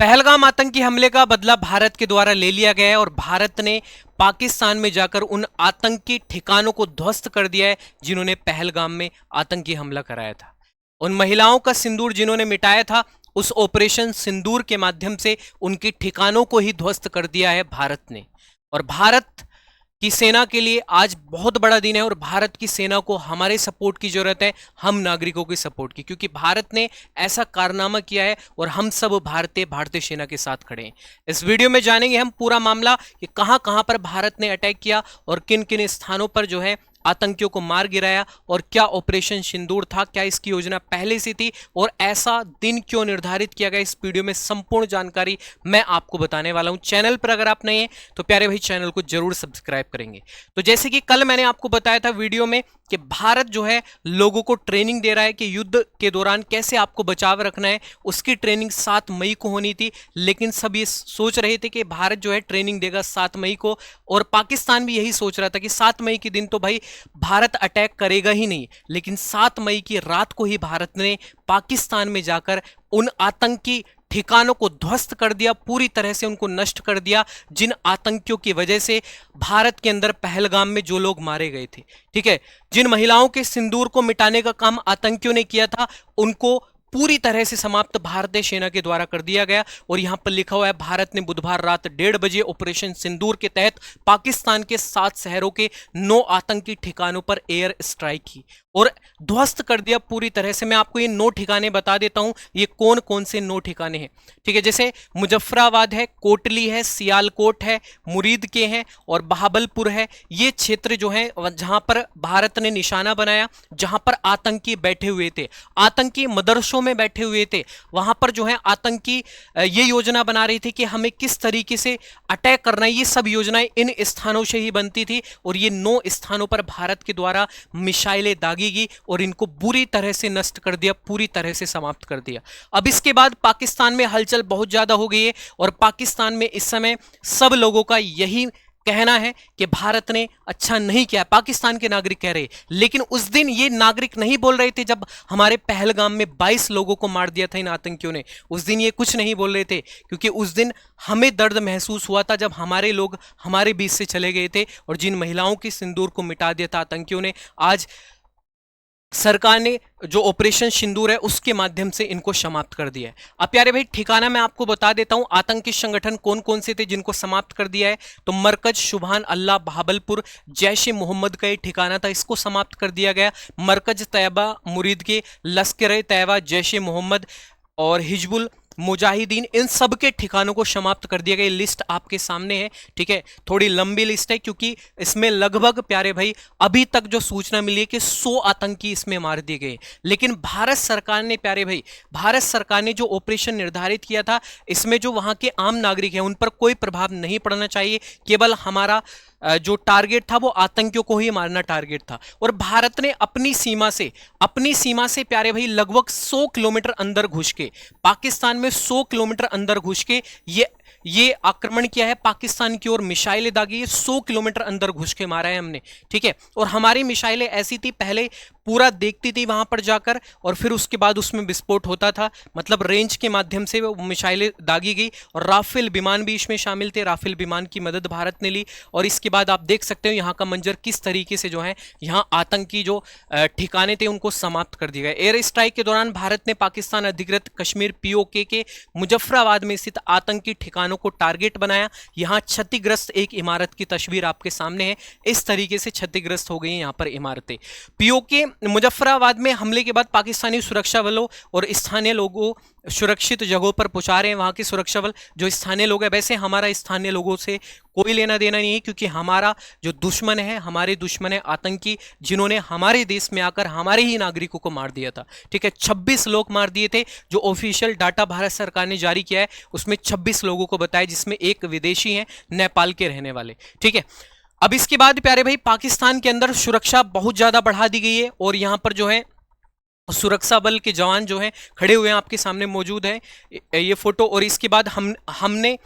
पहलगाम आतंकी हमले का बदला भारत के द्वारा ले लिया गया है और भारत ने पाकिस्तान में जाकर उन आतंकी ठिकानों को ध्वस्त कर दिया है जिन्होंने पहलगाम में आतंकी हमला कराया था। उन महिलाओं का सिंदूर जिन्होंने मिटाया था, उस ऑपरेशन सिंदूर के माध्यम से उनके ठिकानों को ही ध्वस्त कर दिया है भारत ने। और भारत की सेना के लिए आज बहुत बड़ा दिन है और भारत की सेना को हमारे सपोर्ट की जरूरत है, हम नागरिकों की सपोर्ट की, क्योंकि भारत ने ऐसा कारनामा किया है और हम सब भारतीय सेना के साथ खड़े हैं। इस वीडियो में जानेंगे हम पूरा मामला कि कहां कहां पर भारत ने अटैक किया और किन किन स्थानों पर जो है आतंकियों को मार गिराया और क्या ऑपरेशन सिंदूर था, क्या इसकी योजना पहले से थी और ऐसा दिन क्यों निर्धारित किया गया। इस वीडियो में संपूर्ण जानकारी मैं आपको बताने वाला हूं। चैनल पर अगर आप नए हैं तो प्यारे भाई चैनल को जरूर सब्सक्राइब करेंगे। तो जैसे कि कल मैंने आपको बताया था वीडियो में कि भारत जो है लोगों को ट्रेनिंग दे रहा है कि युद्ध के दौरान कैसे आपको बचाव रखना है। उसकी ट्रेनिंग 7 मई को होनी थी, लेकिन सब ये सोच रहे थे कि भारत जो है ट्रेनिंग देगा 7 मई को, और पाकिस्तान भी यही सोच रहा था कि 7 मई के दिन तो भाई भारत अटैक करेगा ही नहीं। लेकिन 7 मई की रात को ही भारत ने पाकिस्तान में जाकर उन आतंकी ठिकानों को ध्वस्त कर दिया, पूरी तरह से उनको नष्ट कर दिया, जिन आतंकियों की वजह से भारत के अंदर पहलगाम में जो लोग मारे गए थे। ठीक है, जिन महिलाओं के सिंदूर को मिटाने का काम आतंकियों ने किया था, उनको पूरी तरह से समाप्त भारतीय सेना के द्वारा कर दिया गया। और यहां पर लिखा हुआ है भारत ने बुधवार रात 1:30 बजे ऑपरेशन सिंदूर के तहत पाकिस्तान के 7 शहरों के 9 आतंकी ठिकानों पर एयर स्ट्राइक की और ध्वस्त कर दिया पूरी तरह से। मैं आपको ये 9 ठिकाने बता देता हूं, ये कौन कौन से 9 ठिकाने हैं। ठीक है, जैसे मुजफ्फराबाद है, कोटली है, सियालकोट है, मुरीद के हैं और बहावलपुर है। ये क्षेत्र जो है जहां पर भारत ने निशाना बनाया, जहां पर आतंकी बैठे हुए थे, आतंकी मदरसों में बैठे हुए थे, वहां पर जो है आतंकी ये योजना बना रही थी कि हमें किस तरीके से अटैक करना है। ये सब योजनाएं इन स्थानों से ही बनती थी और ये 9 स्थानों पर भारत के द्वारा मिसाइलें दागी गई और इनको बुरी तरह से नष्ट कर दिया, पूरी तरह से समाप्त कर दिया। अब इसके बाद पाकिस्तान में हलचल बहुत ज्यादा हो गई है और पाकिस्तान में इस समय सब लोगों का यही कहना है कि भारत ने अच्छा नहीं किया, पाकिस्तान के नागरिक कह रहे। लेकिन उस दिन ये नागरिक नहीं बोल रहे थे जब हमारे पहलगाम में 22 लोगों को मार दिया था इन आतंकियों ने। उस दिन ये कुछ नहीं बोल रहे थे, क्योंकि उस दिन हमें दर्द महसूस हुआ था जब हमारे लोग हमारे बीच से चले गए थे और जिन महिलाओं की सिंदूर को मिटा दिया था आतंकियों ने, आज सरकार ने जो ऑपरेशन सिंदूर है उसके माध्यम से इनको समाप्त कर दिया है। अब प्यारे भाई ठिकाना मैं आपको बता देता हूं, आतंकी संगठन कौन कौन से थे जिनको समाप्त कर दिया है। तो मरकज सुभान अल्लाह बहावलपुर जैश ए मोहम्मद का ये ठिकाना था, इसको समाप्त कर दिया गया। मरकज तैयबा मुरीद के, लश्कर ए तैयबा, जैश ए मोहम्मद और हिजबुल मुजाहिदीन, इन सब के ठिकानों को समाप्त कर दिया गया। लिस्ट आपके सामने है। ठीक है, थोड़ी लंबी लिस्ट है क्योंकि इसमें लगभग प्यारे भाई अभी तक जो सूचना मिली है कि 100 आतंकी इसमें मार दिए गए। लेकिन भारत सरकार ने प्यारे भाई, भारत सरकार ने जो ऑपरेशन निर्धारित किया था, इसमें जो वहां के आम नागरिक हैं उन पर कोई प्रभाव नहीं पड़ना चाहिए। केवल हमारा जो टारगेट था वो आतंकियों को ही मारना टारगेट था। और भारत ने अपनी सीमा से प्यारे भाई लगभग 100 किलोमीटर अंदर घुस के, पाकिस्तान में 100 किलोमीटर अंदर घुस के ये आक्रमण किया है। पाकिस्तान की ओर मिसाइलें दागी है, 100 किलोमीटर अंदर घुस के मारा है हमने। ठीक है, और हमारी मिसाइलें ऐसी थी, पहले पूरा देखती थी वहां पर जाकर और फिर उसके बाद उसमें विस्फोट होता था, मतलब रेंज के माध्यम से वो मिसाइलें दागी गई। और राफेल विमान भी इसमें शामिल थे, राफेल विमान की मदद भारत ने ली। और इसके बाद आप देख सकते हो यहाँ का मंजर किस तरीके से जो है यहाँ आतंकी जो ठिकाने थे उनको समाप्त कर दिया गया। एयर स्ट्राइक के दौरान भारत ने पाकिस्तान अधिकृत कश्मीर POK के मुजफ्फराबाद में स्थित आतंकी ठिकानों को टारगेट बनाया। यहां क्षतिग्रस्त एक इमारत की तस्वीर आपके सामने है, इस तरीके से क्षतिग्रस्त हो गई यहां पर इमारतें। POK मुजफ्फराबाद में हमले के बाद पाकिस्तानी सुरक्षा बलों और स्थानीय लोगों सुरक्षित जगहों पर पहुंचा रहे हैं। वहां के सुरक्षा बल जो स्थानीय लोग हैं, वैसे हमारा स्थानीय लोगों से कोई लेना देना नहीं है, क्योंकि हमारा जो दुश्मन है, हमारे दुश्मन है आतंकी, जिन्होंने हमारे देश में आकर हमारे ही नागरिकों को मार दिया था। ठीक है, 26 लोग मार दिए थे। जो ऑफिशियल डाटा भारत सरकार ने जारी किया है उसमें 26 लोगों को बताया, जिसमें एक विदेशी है, नेपाल के रहने वाले। ठीक है, अब इसके बाद प्यारे भाई पाकिस्तान के अंदर सुरक्षा बहुत ज्यादा बढ़ा दी गई है और यहां पर जो है सुरक्षा बल के जवान जो हैं खड़े हुए हैं, आपके सामने मौजूद है ये फोटो। और इसके बाद हमने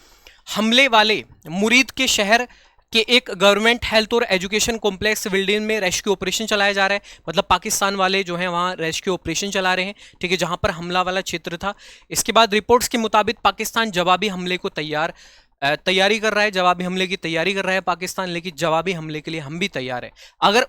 हमले वाले मुरीद के शहर कि एक गवर्नमेंट हेल्थ और एजुकेशन कॉम्प्लेक्स बिल्डिंग में रेस्क्यू ऑपरेशन चलाया जा रहा है। मतलब पाकिस्तान वाले जो हैं वहां रेस्क्यू ऑपरेशन चला रहे हैं, ठीक है, जहां पर हमला वाला क्षेत्र था। इसके बाद रिपोर्ट्स के मुताबिक पाकिस्तान जवाबी हमले को तैयारी कर रहा है, जवाबी हमले की तैयारी कर रहा है पाकिस्तान, लेकिन जवाबी हमले के लिए हम भी तैयार है। अगर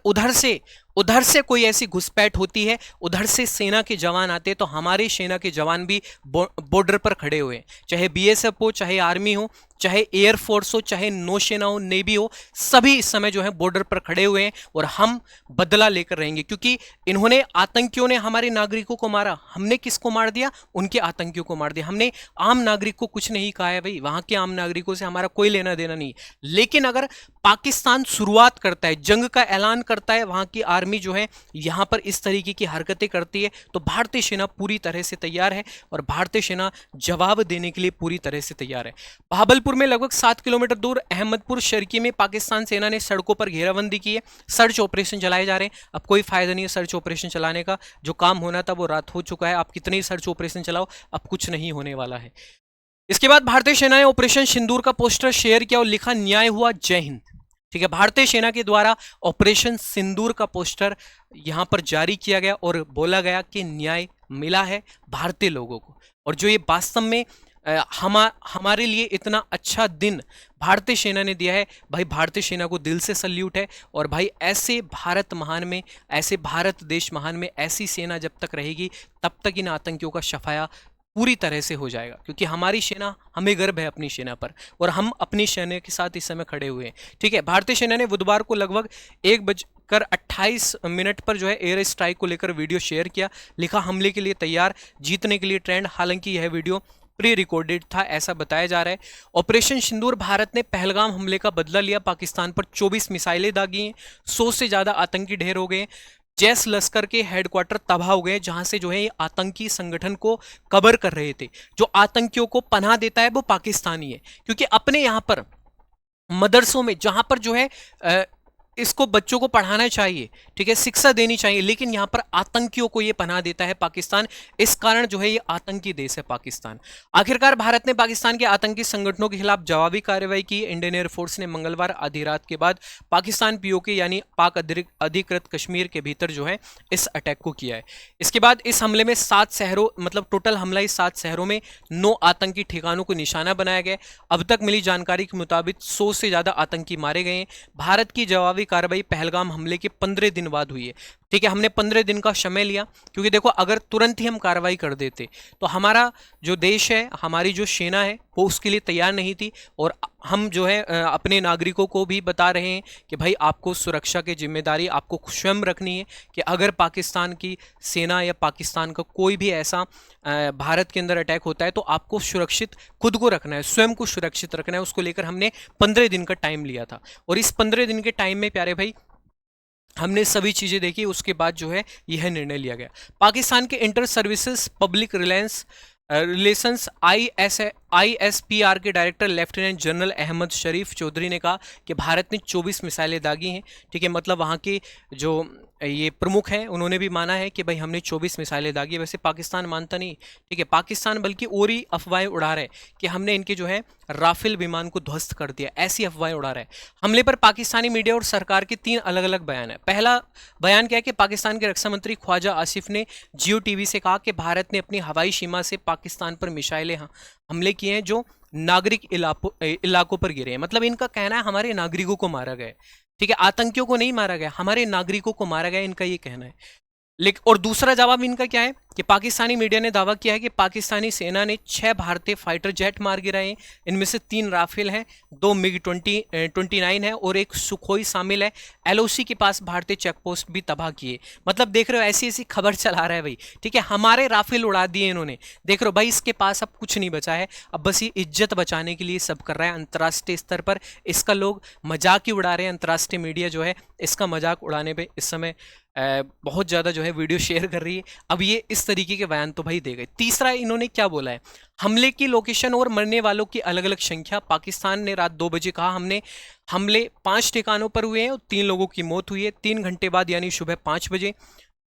उधर से कोई ऐसी घुसपैठ होती है, उधर से सेना के जवान आते हैं, तो हमारे सेना के जवान भी बॉर्डर पर खड़े हुए हैं, चाहे बीएसएफ हो, चाहे आर्मी हो, चाहे एयरफोर्स हो, चाहे नौसेना हो, नेवी हो, सभी इस समय जो है बॉर्डर पर खड़े हुए हैं और हम बदला लेकर रहेंगे। क्योंकि इन्होंने, आतंकियों ने हमारे नागरिकों को मारा। हमने किसको मार दिया? उनके आतंकियों को मार दिया। हमने आम नागरिक को कुछ नहीं कहा है भाई, वहां के आम नागरिकों से हमारा कोई लेना देना नहीं। लेकिन अगर पाकिस्तान शुरुआत करता है, जंग का ऐलान करता है, वहां की आर्मी जो है यहां पर इस तरीके की हरकतें करती है, तो भारतीय सेना पूरी तरह से तैयार है और भारतीय सेना जवाब देने के लिए पूरी तरह से तैयार है। भागलपुर में लगभग 7 किलोमीटर दूर अहमदपुर शर्की में पाकिस्तान सेना ने सड़कों पर घेराबंदी की है। सर्च ऑपरेशन चलाए जा रहे हैं। अब कोई फायदा नहीं है सर्च ऑपरेशन चलाने का, जो काम होना था वो रात हो चुका है। आप कितने ही सर्च ऑपरेशन चलाओ, अब कुछ नहीं होने वाला है। इसके बाद भारतीय सेना ने ऑपरेशन सिंदूर का पोस्टर शेयर किया और लिखा, न्याय हुआ, जय हिंद। ठीक है, भारतीय सेना के द्वारा ऑपरेशन सिंदूर का पोस्टर यहां पर जारी किया गया और बोला गया कि न्याय मिला है भारतीय लोगों को। और जो ये वास्तव में हमारे लिए इतना अच्छा दिन भारतीय सेना ने दिया है, भाई भारतीय सेना को दिल से सल्यूट है। और भाई ऐसे भारत महान में, ऐसे भारत देश महान में ऐसी सेना जब तक रहेगी, तब तक इन आतंकियों का सफाया पूरी तरह से हो जाएगा। क्योंकि हमारी सेना, हमें गर्व है अपनी सेना पर और हम अपनी सेना के साथ इस समय खड़े हुए हैं। ठीक है, भारतीय सेना ने बुधवार को लगभग 1:28 पर जो है एयर स्ट्राइक को लेकर वीडियो शेयर किया। लिखा, हमले के लिए तैयार, जीतने के लिए ट्रेंड। हालांकि यह वीडियो प्री रिकॉर्डेड था, ऐसा बताया जा रहा है। ऑपरेशन सिंदूर, भारत ने पहलगाम हमले का बदला लिया। पाकिस्तान पर 24 मिसाइलें दागी हैं, 100 से ज्यादा आतंकी ढेर हो गए। जैश लश्कर के हेडक्वार्टर तबाह हो गए, जहां से जो है ये आतंकी संगठन को कवर कर रहे थे। जो आतंकियों को पनाह देता है वो पाकिस्तानी है। क्योंकि अपने यहां पर मदरसों में, जहां पर जो है इसको बच्चों को पढ़ाना चाहिए, ठीक है, शिक्षा देनी चाहिए, लेकिन यहां पर आतंकियों को यह पनाह देता है पाकिस्तान। इस कारण जो है ये आतंकी देश है पाकिस्तान। आखिरकार भारत ने पाकिस्तान के आतंकी संगठनों के खिलाफ जवाबी कार्रवाई की। इंडियन एयरफोर्स ने मंगलवार आधी रात के बाद पाकिस्तान पीओके यानी पाक अधिकृत कश्मीर के भीतर जो है इस अटैक को किया है। इसके बाद इस हमले में 7 शहरों, मतलब टोटल हमला इस 7 शहरों में 9 आतंकी ठिकानों को निशाना बनाया गया। अब तक मिली जानकारी के मुताबिक 100 से ज्यादा आतंकी मारे गए हैं। भारत की जवाबी कार्रवाई पहलगाम हमले के 15 दिन बाद हुई है। ठीक है, हमने 15 दिन का समय लिया, क्योंकि देखो अगर तुरंत ही हम कार्रवाई कर देते तो हमारा जो देश है, हमारी जो सेना है, वो उसके लिए तैयार नहीं थी। और हम जो है अपने नागरिकों को भी बता रहे हैं कि भाई आपको सुरक्षा की जिम्मेदारी आपको स्वयं रखनी है। कि अगर पाकिस्तान की सेना या पाकिस्तान का कोई भी ऐसा भारत के अंदर अटैक होता है, तो आपको सुरक्षित खुद को रखना है, स्वयं को सुरक्षित रखना है। उसको लेकर हमने 15 दिन का टाइम लिया था। और इस 15 दिन के टाइम में प्यारे भाई हमने सभी चीजें देखी। उसके बाद जो है यह निर्णय लिया गया। पाकिस्तान के inter services public relations ISPR के director lieutenant general Ahmad Sharif Chaudhry ने कहा कि भारत ने 24 मिसाइलें दागी हैं। ठीक है, मतलब वहाँ के जो ये प्रमुख हैं उन्होंने भी माना है कि भाई हमने 24 मिसाइलें दागी। वैसे पाकिस्तान मानता नहीं, ठीक है, पाकिस्तान बल्कि और ही अफवाहें उड़ा रहा है कि हमने इनके जो है राफेल विमान को ध्वस्त कर दिया, ऐसी अफवाहें उड़ा रहा है। हमले पर पाकिस्तानी मीडिया और सरकार के 3 अलग अलग बयान है। पहला बयान क्या है कि पाकिस्तान के रक्षा मंत्री ख्वाजा आसिफ ने जियो टीवी से कहा कि भारत ने अपनी हवाई सीमा से पाकिस्तान पर मिसाइलें हमले किए हैं जो नागरिक इलाकों पर गिरे हैं। मतलब इनका कहना है हमारे नागरिकों को मारा गया। ठीक है, आतंकियों को नहीं मारा गया, हमारे नागरिकों को मारा गया, इनका ये कहना है। लेकिन और दूसरा जवाब इनका क्या है कि पाकिस्तानी मीडिया ने दावा किया है कि पाकिस्तानी सेना ने 6 भारतीय फाइटर जेट मार गिराए हैं। इनमें से 3 राफेल हैं, 2 MiG-29 है और एक सुखोई शामिल है। LOC के पास भारतीय चेकपोस्ट भी तबाह किए। मतलब देख रहे हो ऐसी ऐसी खबर चला रहा है भाई। ठीक है, हमारे राफेल उड़ा दिए इन्होंने। देख रहे हो भाई, इसके पास अब कुछ नहीं बचा है, अब बस ये इज्जत बचाने के लिए सब कर रहा है। अंतर्राष्ट्रीय स्तर पर इसका लोग मजाक ही उड़ा रहे हैं। अंतर्राष्ट्रीय मीडिया जो है इसका मजाक उड़ाने पर इस समय बहुत ज़्यादा जो है वीडियो शेयर कर रही है। अब ये इस तरीके के बयान तो भाई दे गए। तीसरा इन्होंने क्या बोला है, हमले की लोकेशन और मरने वालों की अलग अलग संख्या। पाकिस्तान ने रात 2 बजे कहा हमले 5 ठिकानों पर हुए हैं और 3 लोगों की मौत हुई है। 3 घंटे बाद यानी सुबह 5 बजे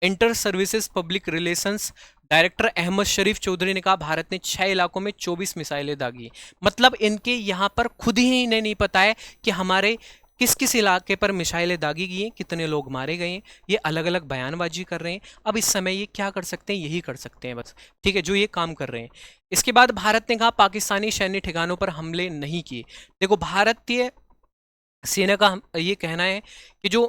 inter services public relations director Ahmed Sharif Chaudhry ने कहा भारत ने 6 इलाकों में 24 मिसाइलें दागी। मतलब इनके यहाँ पर खुद ही इन्हें नहीं पता है कि हमारे किस किस इलाके पर मिसाइलें दागी गई हैं, कितने लोग मारे गए हैं, ये अलग अलग बयानबाजी कर रहे हैं। अब इस समय ये क्या कर सकते हैं, यही कर सकते हैं बस, ठीक है, जो ये काम कर रहे हैं। इसके बाद भारत ने कहा पाकिस्तानी सैन्य ठिकानों पर हमले नहीं किए। देखो, भारतीय सेना का ये कहना है कि जो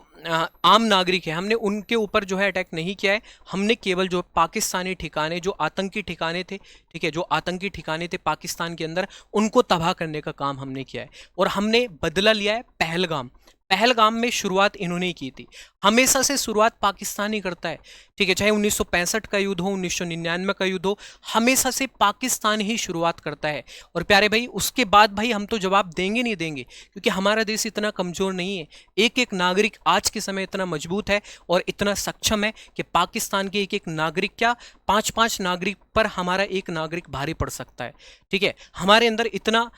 आम नागरिक है, हमने उनके ऊपर जो है अटैक नहीं किया है। हमने केवल जो पाकिस्तानी ठिकाने, जो आतंकी ठिकाने थे, ठीक है, जो आतंकी ठिकाने थे पाकिस्तान के अंदर, उनको तबाह करने का काम हमने किया है। और हमने बदला लिया है पहलगाम। पहलगाम में शुरुआत इन्होंने की थी। हमेशा से शुरुआत पाकिस्तान ही करता है, ठीक है, चाहे 1965 का युद्ध हो, 1999 का युद्ध हो, हमेशा से पाकिस्तान ही शुरुआत करता है। और प्यारे भाई, उसके बाद भाई हम तो जवाब देंगे नहीं देंगे, क्योंकि हमारा देश इतना कमजोर नहीं है। एक एक नागरिक आज के समय इतना मजबूत है और इतना सक्षम है कि पाकिस्तान के एक एक नागरिक क्या, 5-5 नागरिक पर हमारा एक नागरिक भारी पड़ सकता है, ठीक है। हमारे अंदर इतना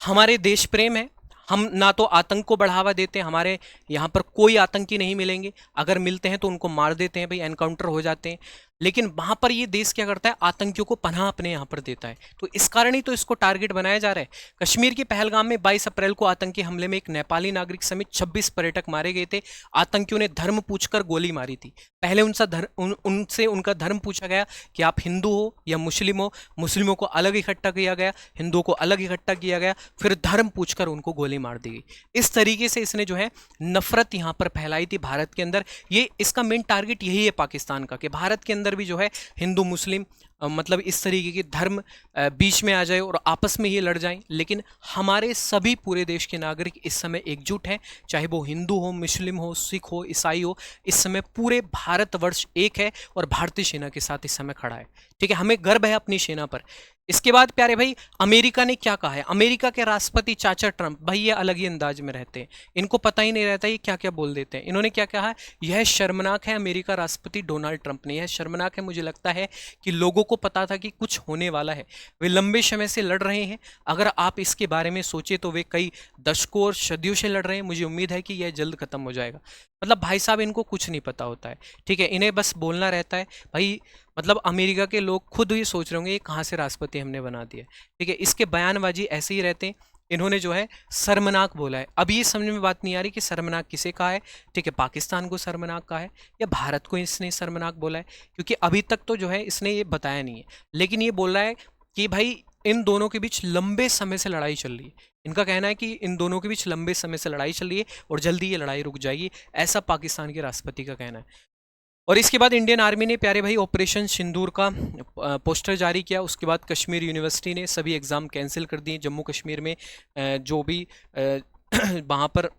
हमारे देश प्रेम है। हम ना तो आतंक को बढ़ावा देते हैं, हमारे यहाँ पर कोई आतंकी नहीं मिलेंगे, अगर मिलते हैं तो उनको मार देते हैं भाई, एनकाउंटर हो जाते हैं। लेकिन वहां पर ये देश क्या करता है, आतंकियों को पनाह अपने यहाँ पर देता है। तो इस कारण ही तो इसको टारगेट बनाया जा रहा है। कश्मीर के पहलगाम में 22 अप्रैल को आतंकी हमले में एक नेपाली नागरिक समेत 26 पर्यटक मारे गए थे। आतंकियों ने धर्म पूछकर गोली मारी थी। पहले उनसे उनका धर्म पूछा गया कि आप हिंदू हो या मुस्लिम हो। मुस्लिमों को अलग इकट्ठा किया गया, हिंदुओं को अलग इकट्ठा किया गया, फिर धर्म पूछकर उनको गोली मार दी गई। इस तरीके से इसने जो है नफरत यहाँ पर फैलाई थी भारत के अंदर। ये इसका मेन टारगेट यही है पाकिस्तान का, कि भारत के अंदर भी जो है हिंदू मुस्लिम मतलब इस तरीके के धर्म बीच में आ जाए और आपस में ये लड़ जाएं। लेकिन हमारे सभी पूरे देश के नागरिक इस समय एकजुट हैं, चाहे वो हिंदू हो, मुस्लिम हो, सिख हो, ईसाई हो। इस समय पूरे भारतवर्ष एक है और भारतीय सेना के साथ इस समय खड़ा है, ठीक है। हमें गर्व है अपनी सेना पर। इसके बाद प्यारे भाई, अमेरिका ने क्या कहा है। अमेरिका के राष्ट्रपति चाचा ट्रंप, भाई ये अलग ही अंदाज में रहते हैं, इनको पता ही नहीं रहता ये क्या क्या बोल देते हैं। इन्होंने क्या कहा है, यह शर्मनाक है। अमेरिका राष्ट्रपति डोनाल्ड ट्रंप ने, यह शर्मनाक है, मुझे लगता है कि लोगों को पता था कि कुछ होने वाला है। वे लंबे समय से लड़ रहे हैं। अगर आप इसके बारे में सोचे तो वे कई दशकों और सदियों से लड़ रहे हैं। मुझे उम्मीद है कि यह जल्द खत्म हो जाएगा। मतलब भाई साहब, इनको कुछ नहीं पता होता है, ठीक है, इन्हें बस बोलना रहता है भाई। मतलब अमेरिका के लोग खुद ही सोच रहे होंगे ये कहाँ से राष्ट्रपति हमने बना दिया, ठीक है। इसके बयानबाजी ऐसे ही रहते हैं। इन्होंने जो है शर्मनाक बोला है। अब ये समझ में बात नहीं आ रही कि शर्मनाक किसे कहा है, ठीक है, पाकिस्तान को शर्मनाक कहा है या भारत को इसने शर्मनाक बोला है, क्योंकि अभी तक तो जो है इसने ये बताया नहीं है। लेकिन ये बोल रहा है कि भाई इन दोनों के बीच लंबे समय से लड़ाई चल रही है। इनका कहना है कि इन दोनों के बीच लंबे समय से लड़ाई चल रही है और जल्दी ये लड़ाई रुक जाएगी, ऐसा पाकिस्तान के राष्ट्रपति का कहना है। और इसके बाद इंडियन आर्मी ने प्यारे भाई ऑपरेशन सिंदूर का पोस्टर जारी किया। उसके बाद कश्मीर यूनिवर्सिटी ने सभी एग्ज़ाम कैंसिल कर दिए। जम्मू कश्मीर में जो भी वहाँ पर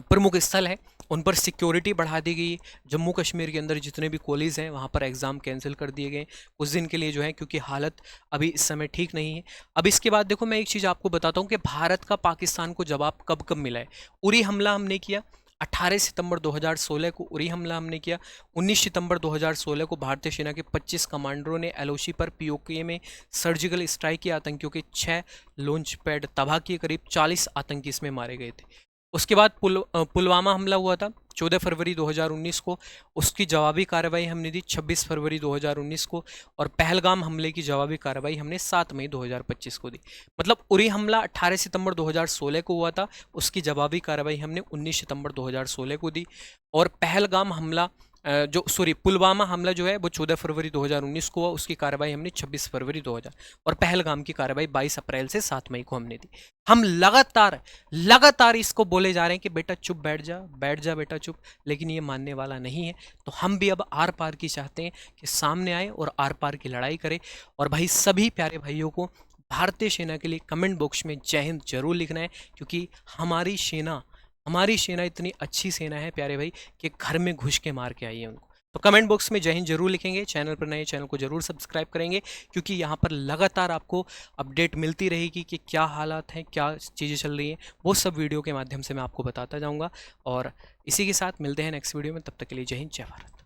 प्रमुख स्थल है उन पर सिक्योरिटी बढ़ा दी गई। जम्मू कश्मीर के अंदर जितने भी कॉलेज हैं वहाँ पर एग्ज़ाम कैंसिल कर दिए गए कुछ दिन के लिए जो है, क्योंकि हालत अभी इस समय ठीक नहीं है। अब इसके बाद देखो, मैं एक चीज़ आपको बताता हूँ कि भारत का पाकिस्तान को जवाब कब कब मिला है। उरी हमला हमने किया 18 सितंबर 2016 को, उरी हमला हमने किया। 19 सितंबर 2016 को भारतीय सेना के 25 कमांडरों ने एलओसी पर पीओके में सर्जिकल स्ट्राइक किया। आतंकियों के 6 लॉन्च पैड तबाह किए, करीब 40 आतंकी इसमें मारे गए थे। उसके बाद पुलवामा हमला हुआ था 14 फरवरी 2019 को, उसकी जवाबी कार्रवाई हमने दी 26 फरवरी 2019 को। और पहलगाम हमले की जवाबी कार्रवाई हमने 7 मई 2025 को दी। मतलब उरी हमला 18 सितंबर 2016 को हुआ था, उसकी जवाबी कार्रवाई हमने 19 सितंबर 2016 को दी। और पहलगाम हमला पुलवामा हमला जो है वो 14 फरवरी 2019 को हुआ, उसकी कार्रवाई हमने 26 फरवरी 2000। और पहलगाम की कार्रवाई 22 अप्रैल से 7 मई को हमने दी। हम लगातार इसको बोले जा रहे हैं कि बेटा चुप बैठ जा बेटा चुप, लेकिन ये मानने वाला नहीं है। तो हम भी अब आर पार की चाहते हैं कि सामने आए और आर पार की लड़ाई करें। और भाई सभी प्यारे भाइयों को भारतीय सेना के लिए कमेंट बॉक्स में जय हिंद जरूर लिखना है, क्योंकि हमारी सेना इतनी अच्छी सेना है प्यारे भाई कि घर में घुस के मार के आई है उनको। तो कमेंट बॉक्स में जय हिंद जरूर लिखेंगे। चैनल पर नए, चैनल को जरूर सब्सक्राइब करेंगे, क्योंकि यहाँ पर लगातार आपको अपडेट मिलती रहेगी कि क्या हालात हैं, क्या चीज़ें चल रही हैं, वो सब वीडियो के माध्यम से मैं आपको बताता जाऊँगा। और इसी के साथ मिलते हैं नेक्स्ट वीडियो में, तब तक के लिए जय हिंद, जय भारत।